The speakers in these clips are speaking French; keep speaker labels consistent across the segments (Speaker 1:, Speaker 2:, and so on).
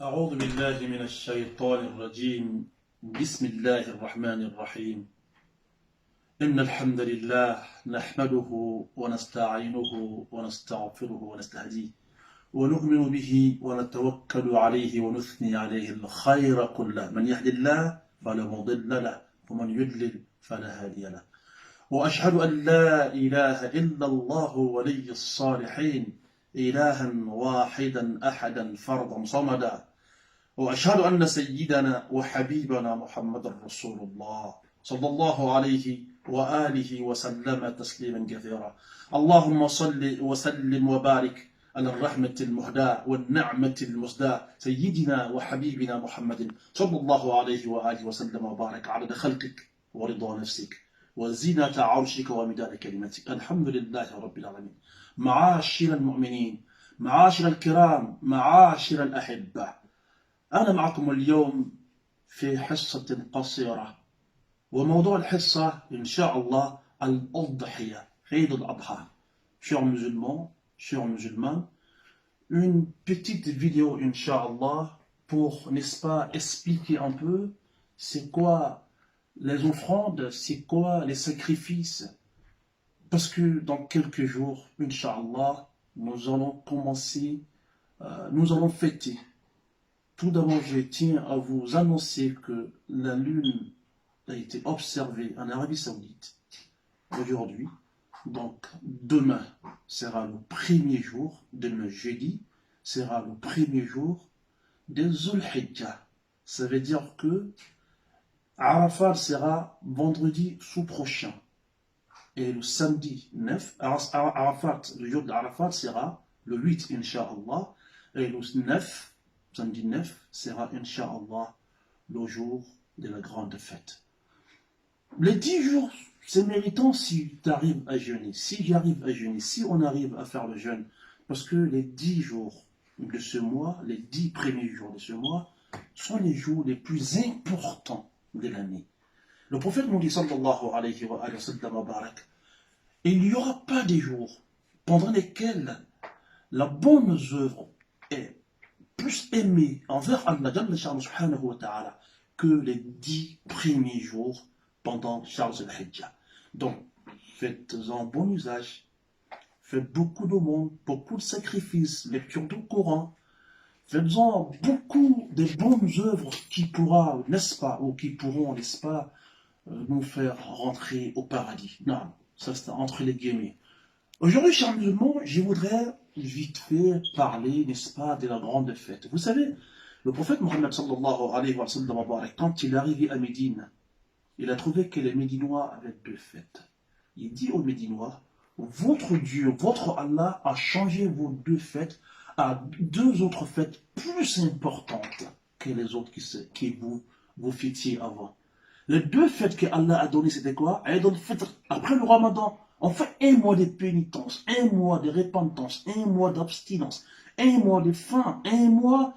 Speaker 1: أعوذ بالله من الشيطان الرجيم. بسم الله الرحمن الرحيم. إن الحمد لله نحمده ونستعينه ونستغفره ونستهديه ونؤمن به ونتوكل عليه ونثني عليه الخير كله. من يهد الله فلا مضل له ومن يضلل فلا هادي له. وأشهد أن لا إله إلا الله ولي الصالحين، إلها واحدا أحدا فردا صمدا. وأشهد أن سيدنا وحبيبنا محمد رسول الله صلى الله عليه وآله وسلم تسليما كثيرا. اللهم صل وسلم وبارك على الرحمة المهداة والنعمة المسداة سيدنا وحبيبنا محمد صلى الله عليه وآله وسلم وبارك عدد خلقك ورضا نفسك وزينة عرشك ومداد كلمتك. الحمد لله رب العالمين. معاشر المؤمنين، معاشر الكرام، معاشر الأحبة، أنا معكم اليوم في حصة قصيرة، وموضوع الحصة إن شاء الله الأضحية، عيد الأضحى. Chers musulmans, chers musulmanes, une petite vidéo Inch'Allah pour, n'est-ce pas, expliquer un peu c'est quoi les offrandes, c'est quoi les sacrifices, parce que dans quelques jours, Inch'Allah, nous allons commencer, nous allons fêter. Tout d'abord, je tiens à vous annoncer que la lune a été observée en Arabie Saoudite aujourd'hui. Donc, demain sera le premier jour, demain jeudi, sera le premier jour de Zul Hijjah. Ça veut dire que Arafat sera vendredi sous-prochain. Et le samedi 9, Arafat, le jour d'Arafat sera le 8, Inch'Allah. Et le 9, samedi 9, sera Inch'Allah le jour de la grande fête. Les 10 jours, c'est méritant si tu arrives à jeûner, si j'arrive à jeûner, si on arrive à faire le jeûne. Parce que les 10 jours de ce mois, les 10 premiers jours de ce mois, sont les jours les plus importants de l'année. Le prophète nous dit, sallallahu alayhi wa sallam, barak, il n'y aura pas des jours pendant lesquels la bonne œuvre est plus aimée envers Allah subhanahu wa ta'ala que les 10 premiers jours pendant Shahr al-Hijjah. Donc, faites-en bon usage, faites beaucoup d'aumônes, beaucoup de sacrifices, lecture du Coran, faites-en beaucoup de bonnes œuvres qui pourra, n'est-ce pas, ou qui pourront, n'est-ce pas, nous faire rentrer au paradis. Non, ça c'est entre les guillemets. Aujourd'hui, chers musulmans, je voudrais vite fait parler, n'est-ce pas, de la grande fête. Vous savez, le prophète Mohammed sallallahu alayhi wa sallam, quand il est arrivé à Médine, il a trouvé que les Médinois avaient 2 fêtes. Il dit aux Médinois, votre Dieu, votre Allah a changé vos 2 fêtes à 2 autres fêtes plus importantes que les autres qui vous fêtiez avant. Les 2 fêtes que Allah a données, c'était quoi? Eid al-Fitr, après le Ramadan. On fait 1 mois de pénitence, 1 mois de repentance, 1 mois d'abstinence, 1 mois de faim, 1 mois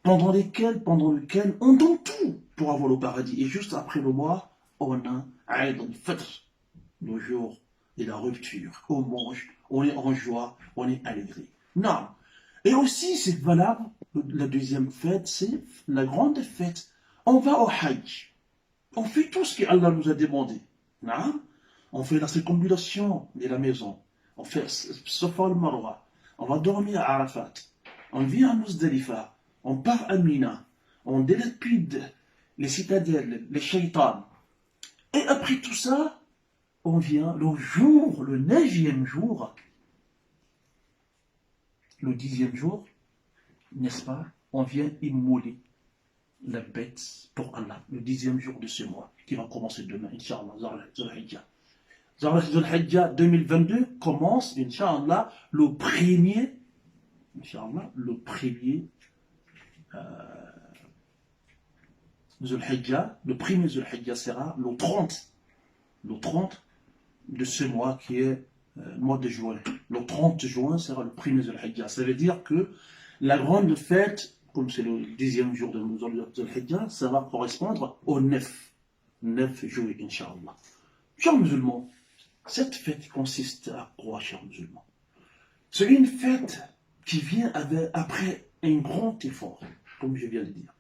Speaker 1: pendant lequel on donne tout pour avoir le paradis. Et juste après le mois, on a Eid al-Fitr, le jour de la rupture. On mange, on est en joie, on est allégré. Non. Et aussi, c'est valable, la deuxième fête, c'est la grande fête. On va au Hajj. On fait tout ce qu'Allah nous a demandé. Non? On fait la circumambulation de la maison. On fait Safa al-Marwa. On va dormir à Arafat. On vient à Muzdalifa. On part à Mina. On délapide les citadelles, les shaitans. Et après tout ça, on vient le jour, le 9e jour, le 10e jour, n'est-ce pas? On vient immoler la bête pour Allah, le 10e jour de ce mois, qui va commencer demain, Inch'Allah, Zul Hijjah. Zul Hijjah 2022 commence, Inch'Allah, le premier, Inch'Allah, le premier Zul Hijjah, le premier Zul Hijjah sera le 30 de ce mois qui est le mois de juin. Le 30 juin sera le premier Zul Hijjah. Ça veut dire que la grande fête, comme c'est le 10e jour de Zul Hijjah, ça va correspondre au 9 juillet, Inch'Allah. Chers musulmans, cette fête consiste à quoi, chers musulmans? C'est une fête qui vient après un grand effort. comme je viens de dire.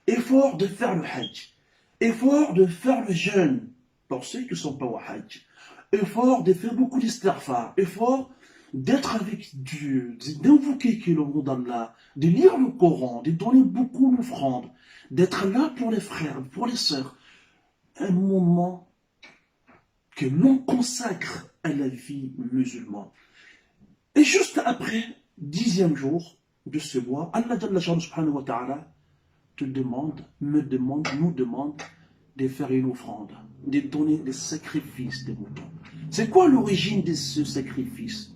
Speaker 1: Effort de faire le hajj. Effort de faire le jeûne, pour ceux qui ne sont pas au hajj. Effort de faire beaucoup d'istighfar. Effort d'être avec Dieu, d'invoquer le nom d'Allah, de lire le Coran, de donner beaucoup d'offrandes, d'être là pour les frères, pour les sœurs. Un moment que l'on consacre à la vie musulmane. Et juste après, 10e jour de ce mois, Allah subhanahu wa ta'ala te demande, nous demande de faire une offrande, de donner des sacrifices des moutons. C'est quoi l'origine de ce sacrifice,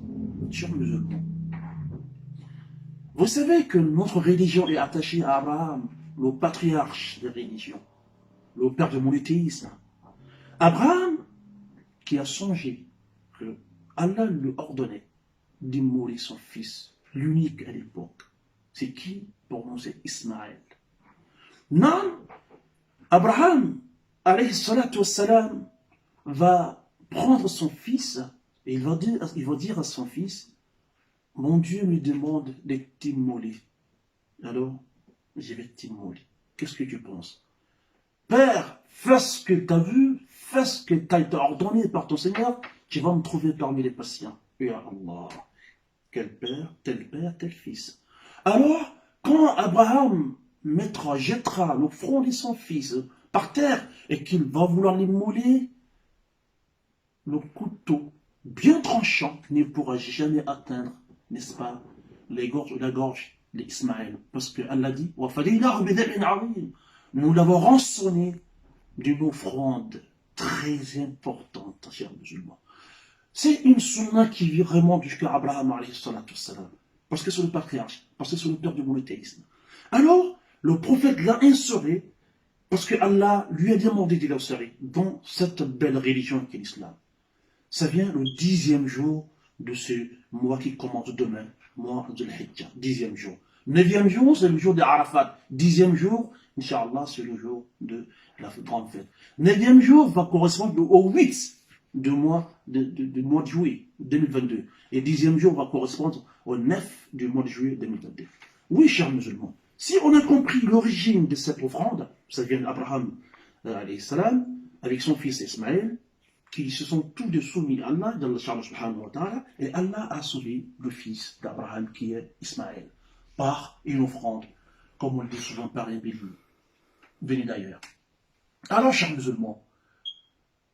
Speaker 1: chers musulmans? Vous savez que notre religion est attachée à Abraham, le patriarche des religions, le père du monothéisme. Abraham, qui a songé que Allah lui ordonnait d'immoler son fils, l'unique à l'époque. C'est qui? Pour nous, c'est Ismaël. Non, Abraham, alayhi salatu wassalam, va prendre son fils et il va dire à son fils, mon Dieu me demande de t'immoler. Alors, je vais t'immoler. Qu'est-ce que tu penses? Père, fais ce que tu as vu, fais ce que tu as été ordonné par ton Seigneur, tu vas me trouver parmi les patients. Et Allah, quel père, tel fils. Alors, quand Abraham jettera le front de son fils par terre et qu'il va vouloir l'immoler, le couteau bien tranchant ne pourra jamais atteindre, n'est-ce pas, la gorge d'Ismaël. Parce que Allah dit, nous l'avons rançonné d'une offrande très importante, chers musulmans. C'est une sunna qui vit vraiment jusqu'à Abraham, parce que c'est le patriarche, parce que c'est le père du monothéisme. Alors, le prophète l'a instauré, parce que Allah lui a demandé de l'instaurer dans cette belle religion qu'est l'islam. Ça vient le 10e jour de ce mois qui commence demain, mois de l'Hijjah, 10e jour. 9e jour, c'est le jour de Arafat. 10e jour, Inch'Allah, c'est le jour de la grande fête. 9e jour va correspondre au 8 du mois de juillet 2022. Et 10e jour va correspondre au 9 du mois de juillet 2022. Oui, chers musulmans, si on a compris l'origine de cette offrande, ça vient d'Abraham, avec son fils Ismaël, qui se sont tous deux soumis à Allah, et Allah a sauvé le fils d'Abraham qui est Ismaël, par une offrande, comme on le dit souvent par les béliers, venus d'ailleurs. Alors, chers musulmans,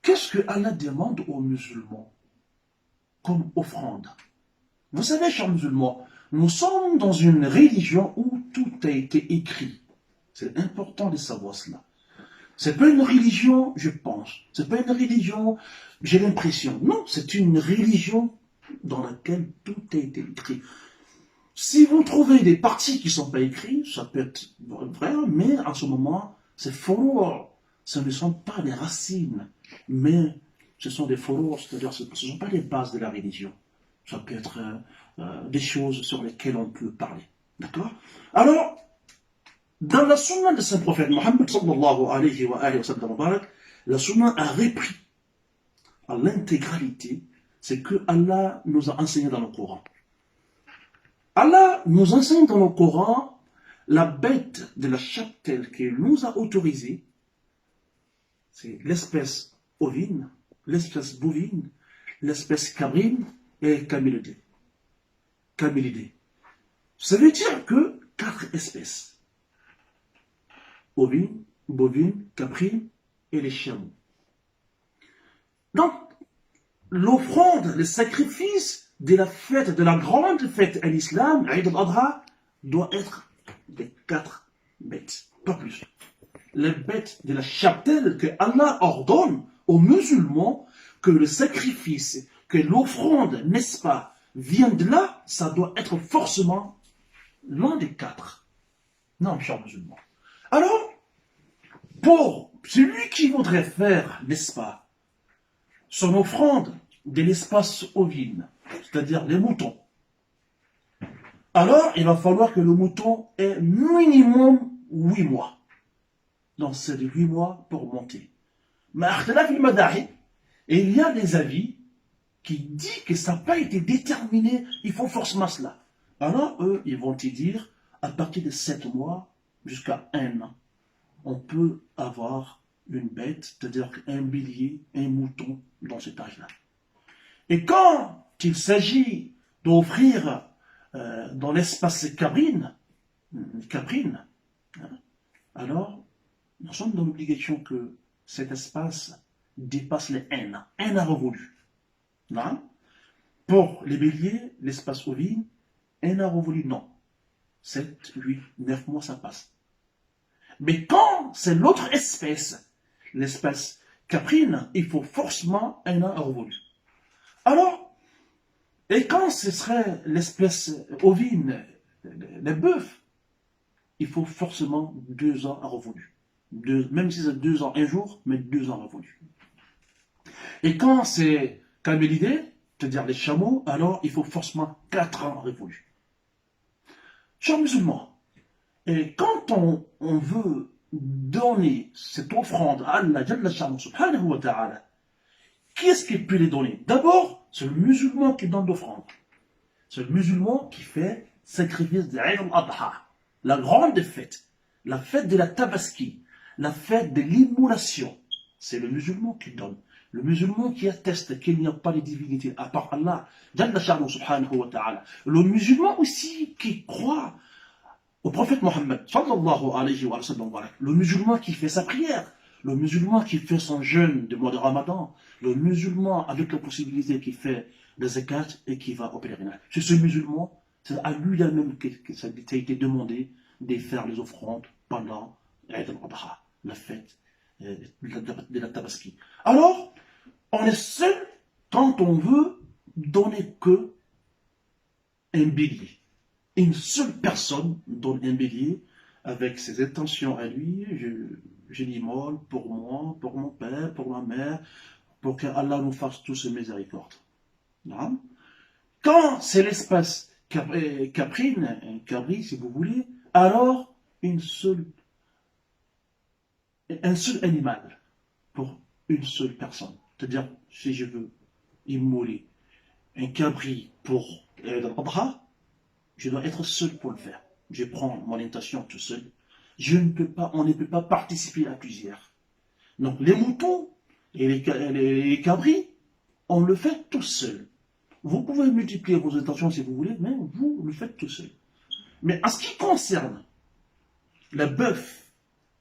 Speaker 1: qu'est-ce que Allah demande aux musulmans comme offrande? Vous savez, chers musulmans, nous sommes dans une religion où tout a été écrit. C'est important de savoir cela. C'est pas une religion, je pense. C'est pas une religion, j'ai l'impression. Non, c'est une religion dans laquelle tout a été écrit. Si vous trouvez des parties qui ne sont pas écrites, ça peut être vrai, mais en ce moment, c'est faux. Ce ne sont pas les racines, mais ce sont des faux, c'est-à-dire ce ne sont pas les bases de la religion. Ça peut être des choses sur lesquelles on peut parler. D'accord? Alors, dans la sunna de Saint Prophète Mohammed sallallahu alayhi wa sallam, la sunna a repris à l'intégralité ce que Allah nous a enseigné dans le Coran. Allah nous enseigne dans le Coran la bête de la cheptel qu'il nous a autorisée, c'est l'espèce ovine, l'espèce bovine, l'espèce cabrine et camélidée. Ça veut dire que 4 espèces. Ovine, bovine, caprine et les chameaux. Donc, l'offrande, le sacrifice de la fête, de la grande fête à l'islam, Eid al-Adha, doit être des 4 bêtes, pas plus. Les bêtes de la cheptel que Allah ordonne aux musulmans que le sacrifice, que l'offrande, n'est-ce pas, vient de là, ça doit être forcément l'un des 4. Non, chers musulmans. Alors, pour celui qui voudrait faire, n'est-ce pas, son offrande de l'espace ovine, c'est-à-dire les moutons, alors il va falloir que le mouton ait minimum 8 mois. Donc c'est de 8 mois pour monter. Mais il y a des avis qui disent que ça n'a pas été déterminé, il faut forcément cela. Alors eux, ils vont te dire, à partir de 7 mois jusqu'à 1 an, on peut avoir une bête, c'est-à-dire un bélier, un mouton dans cet âge-là. Et quand il s'agit d'offrir dans l'espace caprine, hein, alors nous sommes dans l'obligation que cet espace dépasse les 1 an révolu. Non? Pour les béliers, l'espace ovine, 1 an révolu, non. 7, 8, 9 mois, ça passe. Mais quand c'est l'autre espèce, l'espèce caprine, il faut forcément 1 an révolu. Alors, et quand ce serait l'espèce ovine, les bœufs, il faut forcément 2 ans à révolu. Même si c'est 2 ans, 1 jour, mais 2 ans révolu. Et quand c'est camélidés, c'est-à-dire les chameaux, alors il faut forcément 4 ans révolus. Chers musulmans, et quand on veut donner cette offrande à Allah subhanahu wa ta'ala, qui est-ce qui peut les donner? D'abord, c'est le musulman qui donne l'offrande. C'est le musulman qui fait sacrifice de Eid al-Adha, la grande fête, la fête de la tabaski, la fête de l'immolation. C'est le musulman qui donne. Le musulman qui atteste qu'il n'y a pas de divinité à part Allah, subhanahu wa ta'ala. Le musulman aussi qui croit au prophète Mohammed, sallallahu alayhi wa sallam. Le musulman qui fait sa prière, le musulman qui fait son jeûne du mois de Ramadan, le musulman avec la possibilité qui fait le zakat et qui va au pèlerinage. C'est ce musulman, c'est à lui même que ça a été demandé de faire les offrandes pendant Eid al-Adha, la fête de la tabaski. Alors, on est seul quand on veut donner que un bélier. Une seule personne donne un bélier avec ses intentions à lui. Je l'immole pour moi, pour mon père, pour ma mère, pour que Allah nous fasse tous miséricorde. Non? Quand c'est l'espace caprine, un cabri si vous voulez, alors un seul animal pour une seule personne. C'est-à-dire, si je veux immoler un cabri pour l'Adha, je dois être seul pour le faire. Je prends mon intention tout seul. On ne peut pas participer à plusieurs. Donc les moutons et les cabris, on le fait tout seul. Vous pouvez multiplier vos intentions si vous voulez, mais vous le faites tout seul. Mais en ce qui concerne le bœuf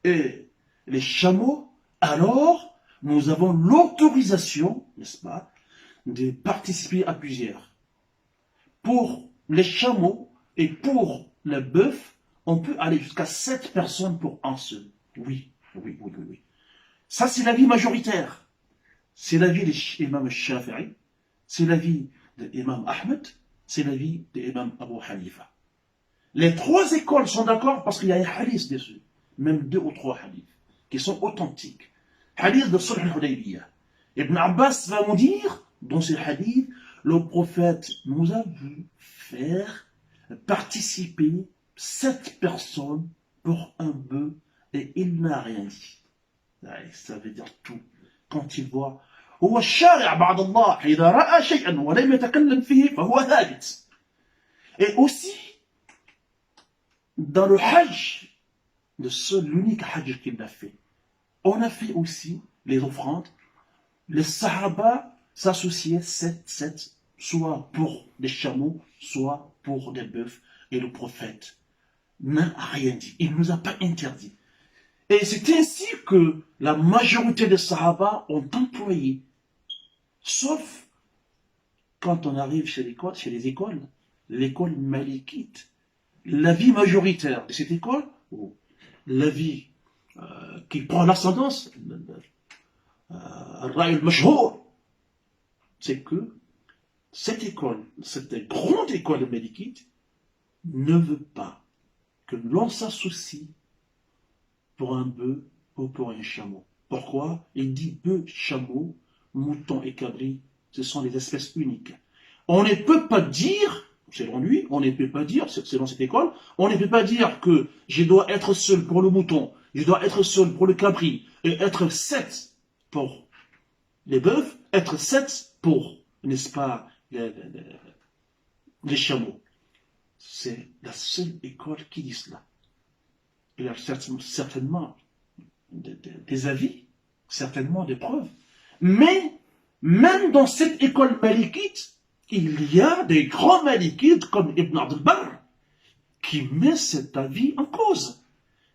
Speaker 1: et les chameaux, alors nous avons l'autorisation, n'est-ce pas, de participer à plusieurs. Pour les chameaux et pour le bœuf, on peut aller jusqu'à 7 personnes pour un seul. Oui. Ça, c'est l'avis majoritaire. C'est l'avis de l'imam Shafi'i, c'est l'avis de l'imam Ahmed, c'est l'avis de l'imam Abu Hanifa. Les 3 écoles sont d'accord parce qu'il y a un hadith dessus, même 2 ou 3 hadiths, qui sont authentiques. Hadith de Sulh al-Hudaybiyah. Ibn Abbas va nous dire, dans ce hadith, le prophète nous a vu faire participer 7 personnes pour un bœuf et il n'a rien dit. Ça veut dire tout. Quand il voit هو الشارع بعد الله إذا رأى شيئا ولم يتكلم فيه فهو ثابت. Et aussi dans le hajj, l'unique hajj qu'il a fait, on a fait aussi les offrandes. Les sahaba s'associaient 7, soit pour des chameaux, soit pour des bœufs. Et le prophète n'a rien dit. Il ne nous a pas interdit. Et c'est ainsi que la majorité des sahaba ont employé. Sauf quand on arrive chez les écoles, l'école malikite. L'avis majoritaire de cette école, ou l'avis qui prend l'ascendance, al-Ra'i al-Mashhour, c'est que cette école, cette grande école malikite, ne veut pas que l'on s'associe pour un bœuf ou pour un chameau. Pourquoi? Il dit bœuf, chameau, mouton et cabri, ce sont des espèces uniques. On ne peut pas dire, selon lui, on ne peut pas dire, selon cette école, on ne peut pas dire que je dois être seul pour le mouton, je dois être seul pour le cabri, et être 7 pour les bœufs, être 7 pour, n'est-ce pas, les chameaux. c'est la seule école qui dit cela. Il y a certainement des avis, certainement des preuves. Mais, même dans cette école malikite, il y a des grands malikites comme Ibn Abd al-Barr qui met cet avis en cause.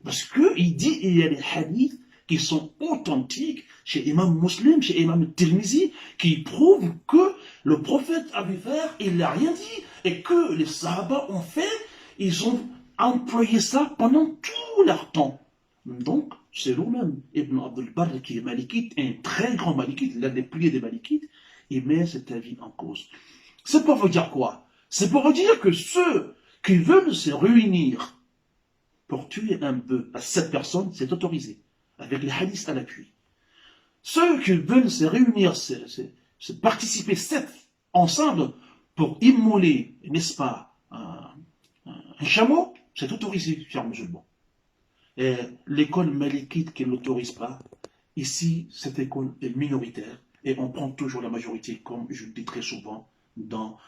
Speaker 1: Parce qu'il dit qu'il y a des hadiths qui sont authentiques chez Imam Muslim, chez Imam Tirmizi, qui prouvent que le prophète Abu Bakr, il n'a rien dit, et que les Sahaba ont fait, ils ont employé ça pendant tout leur temps. Donc, c'est lui-même, Ibn Abd al-Barr, qui est malikite, un très grand malikite, l'un des piliers des malikites, il met cet avis en cause. C'est pour vous dire quoi? C'est pour vous dire que ceux qui veulent se réunir pour tuer un bœuf à 7 personnes, c'est autorisé, avec les hadiths à l'appui. Ceux qui veulent se réunir, se participer 7 ensemble pour immoler, n'est-ce pas, un chameau, c'est autorisé, chers musulmans. Et l'école malikite qui ne l'autorise pas, ici, cette école est minoritaire et on prend toujours la majorité, comme je le dis très souvent dans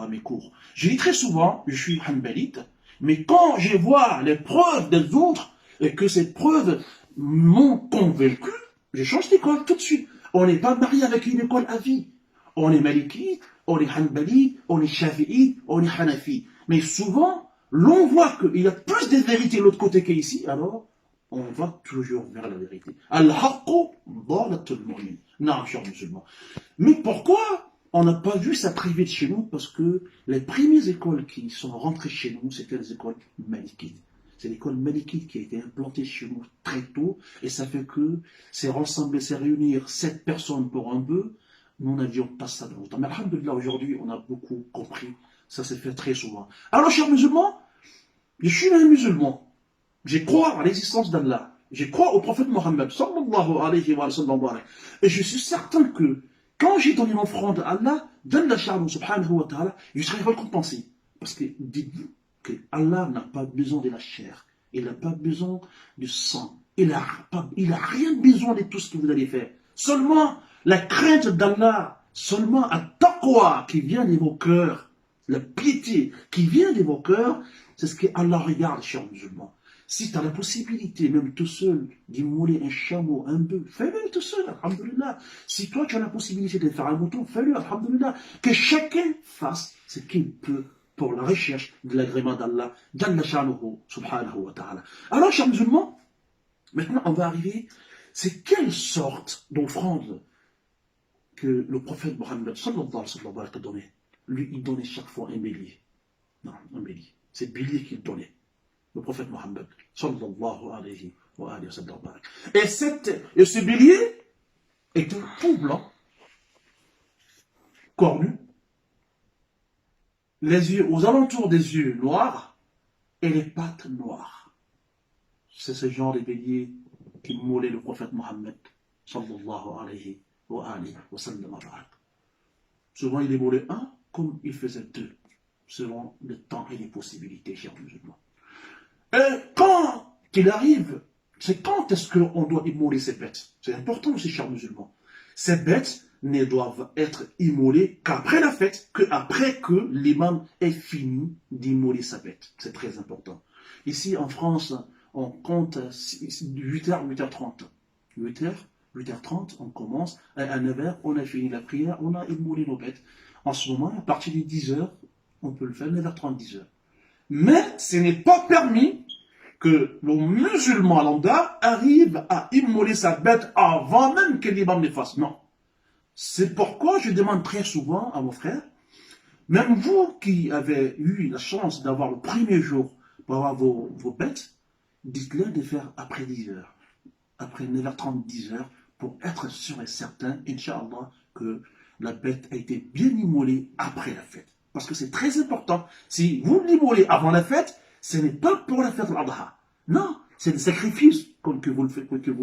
Speaker 1: mes cours. Je dis très souvent, je suis hanbalite, mais quand je vois les preuves des autres et que ces preuves m'ont convaincu, je change d'école tout de suite. On n'est pas marié avec une école à vie. On est malikite, on est hanbalite, on est shafi'ite, on est hanafi. Mais souvent, l'on voit qu'il y a plus de vérité de l'autre côté qu'ici, alors on va toujours vers la vérité. Al-haqqu dalatul mu'min. Non, chers musulmans. Mais pourquoi on n'a pas vu ça privé de chez nous? Parce que les premières écoles qui sont rentrées chez nous, c'était les écoles malikites. C'est l'école malikite qui a été implantée chez nous très tôt, et ça fait que c'est rassembler, c'est réunir 7 personnes pour un bœuf. Nous n'avions pas ça dans le temps. Mais alhamdoulilah, aujourd'hui, on a beaucoup compris. Ça s'est fait très souvent. Alors, chers musulmans, je suis un musulman. Je crois à l'existence d'Allah. Je crois au prophète Mohammed, sallallahu alayhi wa sallam. Et je suis certain que quand j'ai donné une offrande à Allah, d'Allah subhanahu wa ta'ala, je serai récompensé. Parce que dites-vous que Allah n'a pas besoin de la chair. Il n'a pas besoin du sang. Il n'a rien besoin de tout ce que vous allez faire. Seulement la crainte d'Allah, seulement un taqwa qui vient de vos cœurs, la piété qui vient de vos cœurs, c'est ce que Allah regarde, chers musulmans. Si tu as la possibilité, même tout seul, d'immoler un chameau, un bœuf, fais-le tout seul, alhamdoulilah. Si toi tu as la possibilité de faire un mouton, fais-le, alhamdoulilah. Que chacun fasse ce qu'il peut pour la recherche de l'agrément d'Allah, Jalla sha'nuhu, subhanahu wa ta'ala. Alors, chers musulmans, maintenant on va arriver, c'est quelle sorte d'offrande que le prophète Mohammed sallallahu alayhi wa sallam a donné. Lui, il donnait chaque fois un bélier. Non, un bélier. C'est le bélier qu'il donnait. Le prophète Mohammed sallallahu alayhi wa sallam. Et ce bélier était tout blanc, cornu, les yeux aux alentours des yeux noirs et les pattes noires. C'est ce genre de bélier qui moulait le prophète Mohammed sallallahu alayhi wa sallam. Souvent il émoulait un comme il faisait deux, selon le temps et les possibilités, chers musulmans. Et quand il arrive, c'est quand est-ce qu'on doit immoler ces bêtes? C'est important aussi, chers musulmans. Ces bêtes ne doivent être immolées qu'après la fête, qu'après que l'imam ait fini d'immoler sa bête. C'est très important. Ici, en France, on compte 8h, 8h30. 8h, 8h30, on commence. À 9h, on a fini la prière, on a immolé nos bêtes. En ce moment, à partir de 10h, on peut le faire, 9h30, 10h. Mais ce n'est pas permis que le musulman lambda arrive à immoler sa bête avant même que l'imam le fasse. Non. C'est pourquoi je demande très souvent à mon frère, même vous qui avez eu la chance d'avoir le premier jour pour avoir vos bêtes, dites-leur de faire après 10h, après 9h30, 10h, pour être sûr et certain, Inch'Allah, que la bête a été bien immolée après la fête. Parce que c'est très important. Si vous l'immolez avant la fête, ce n'est pas pour la fête de l'Adha. Non, c'est le sacrifice que vous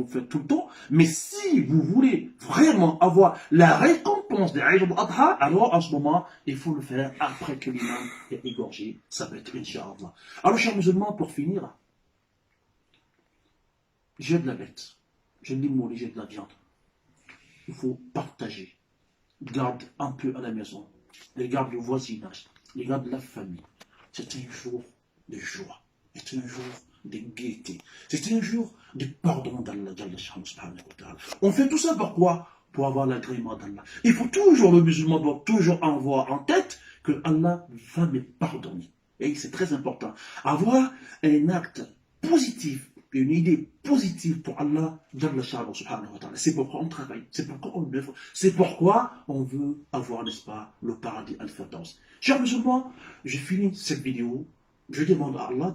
Speaker 1: faites tout le temps. Mais si vous voulez vraiment avoir la récompense des Eid al-Adha, alors en ce moment, il faut le faire après que l'imam ait égorgé sa bête, Inch'Allah. Alors, chers musulmans, pour finir, j'ai de la bête, j'ai de l'immoler, j'ai de la viande. Il faut partager. Garde un peu à la maison. Les garde le voisinage. Les garde la famille. c'est un jour de joie, c'est un jour de gaieté, c'est un jour de pardon d'Allah. On fait tout ça pourquoi? Pour avoir l'agrément d'Allah. Il faut toujours, le musulman doit toujours avoir en tête que Allah va me pardonner. Et c'est très important. Avoir un acte positif, une idée positive pour Allah, c'est pourquoi on travaille, c'est pourquoi on œuvre, c'est pourquoi on veut avoir, n'est-ce pas, le paradis al-Firdaus. Chers musulmans, je finis cette vidéo, je demande à Allah,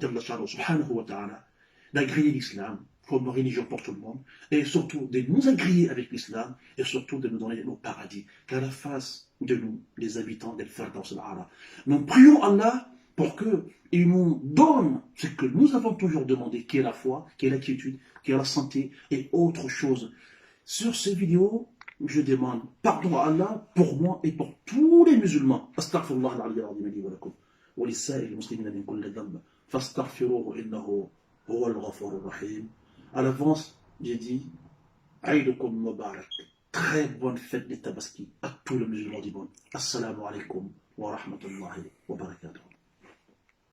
Speaker 1: d'agréer l'islam comme religion pour tout le monde, et surtout de nous agréer avec l'islam, et surtout de nous donner le paradis, qu'à la face de nous, les habitants del Firdaus al-Ala. Nous prions Allah pour qu'il nous donne ce que nous avons toujours demandé, qui est la foi, qui est la quiétude, qui est la santé et autre chose. Sur ces vidéos, je demande pardon à Allah pour moi et pour tous les musulmans. Astaghfirullah al-Ali al-Azim li wa lakum wa lisa'il muslimina min kulli dhanb fastaghfiruhu innahu huwa al-ghafur ar-rahim. À l'avance, j'ai dit Aïdukum Mubarak. Très bonne fête de Tabaski à tous les musulmans du monde. Assalamu alaikum wa rahmatullahi wa barakatuh.